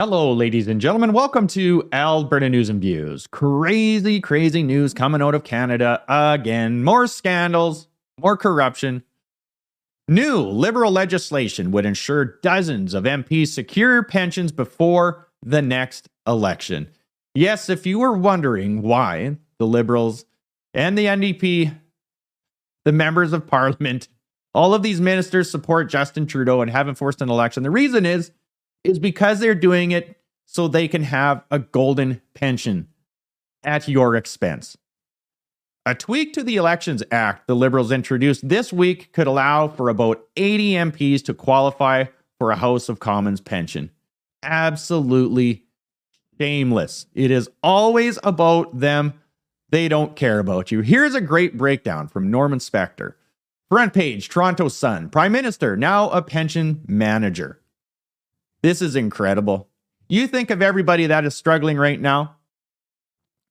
Hello, ladies and gentlemen. Welcome to Alberta News and Views. Crazy news coming out of Canada again. More scandals, more corruption. New Liberal legislation would ensure dozens of MPs secure pensions before the next election. Yes, if you were wondering why the Liberals and the NDP, the members of Parliament, all of these ministers support Justin Trudeau and haven't forced an election, the reason is because they're doing it so they can have a golden pension at your expense. A tweak to the Elections Act the Liberals introduced this week could allow for about 80 MPs to qualify for a House of Commons pension. Absolutely shameless. It is always about them. They don't care about you. Here's a great breakdown from Norman Spector. Front page, Toronto Sun. Prime Minister, now a pension manager. This is incredible. You think of everybody that is struggling right now.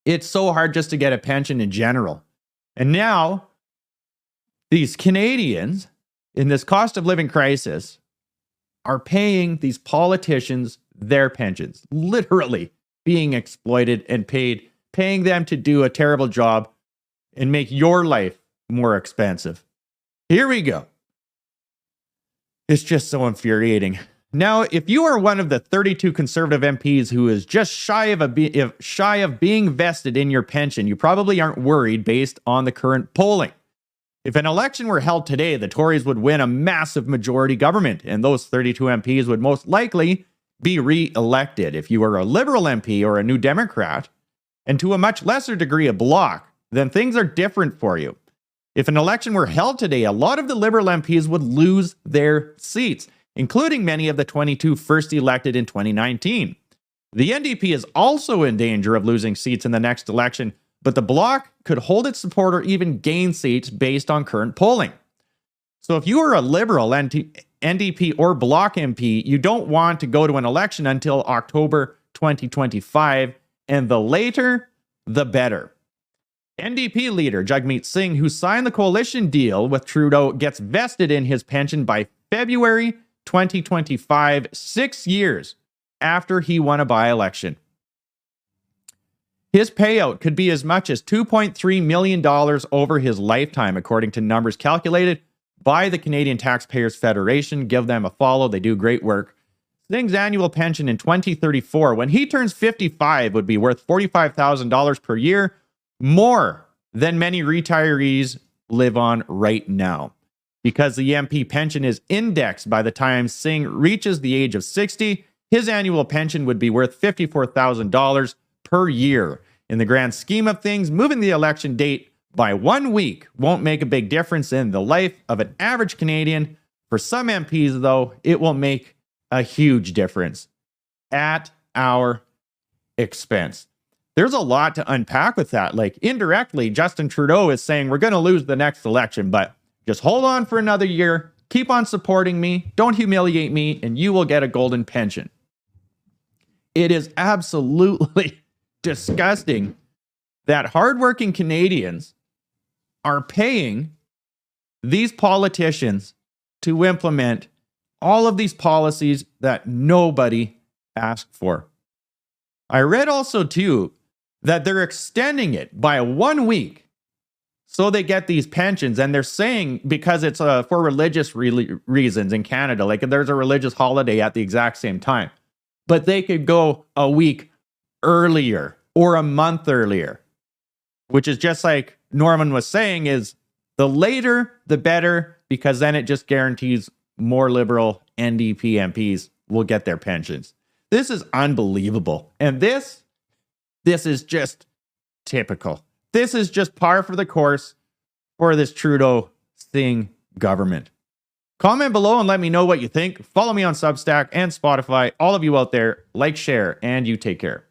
It's so hard just to get a pension in general. And now, these Canadians, in this cost of living crisis, are paying these politicians their pensions. Literally being exploited and paying them to do a terrible job and make your life more expensive. Here we go. It's just so infuriating. Now, if you are one of the 32 Conservative MPs who is just shy of being vested in your pension, you probably aren't worried based on the current polling. If an election were held today, the Tories would win a massive majority government, and those 32 MPs would most likely be re-elected. If you are a Liberal MP or a New Democrat, and to a much lesser degree a Bloc, then things are different for you. If an election were held today, a lot of the Liberal MPs would lose their seats, including many of the 22 first elected in 2019. The NDP is also in danger of losing seats in the next election, but the Bloc could hold its support or even gain seats based on current polling. So if you are a Liberal NDP or Bloc MP, you don't want to go to an election until October 2025, and the later, the better. NDP leader Jagmeet Singh, who signed the coalition deal with Trudeau, gets vested in his pension by February 2025, 6 years after he won a by-election. His payout could be as much as $2.3 million over his lifetime, according to numbers calculated by the Canadian Taxpayers Federation. Give them a follow. They do great work. Singh's annual pension in 2034, when he turns 55, would be worth $45,000 per year, more than many retirees live on right now. Because the MP pension is indexed by the time Singh reaches the age of 60, his annual pension would be worth $54,000 per year. In the grand scheme of things, moving the election date by 1 week won't make a big difference in the life of an average Canadian. For some MPs, though, it will make a huge difference at our expense. There's a lot to unpack with that. Like, indirectly, Justin Trudeau is saying we're going to lose the next election, but just hold on for another year, keep on supporting me, don't humiliate me, and you will get a golden pension. It is absolutely disgusting that hardworking Canadians are paying these politicians to implement all of these policies that nobody asked for. I read also, too, that they're extending it by 1 week so they get these pensions, and they're saying because it's for religious reasons in Canada, like there's a religious holiday at the exact same time, but they could go a week earlier or a month earlier, which is just like Norman was saying, is the later, the better, because then it just guarantees more Liberal NDP MPs will get their pensions. This is unbelievable. And this is just typical. This is just par for the course for this Trudeau-Singh government. Comment below and let me know what you think. Follow me on Substack and Spotify. All of you out there, like, share, and you take care.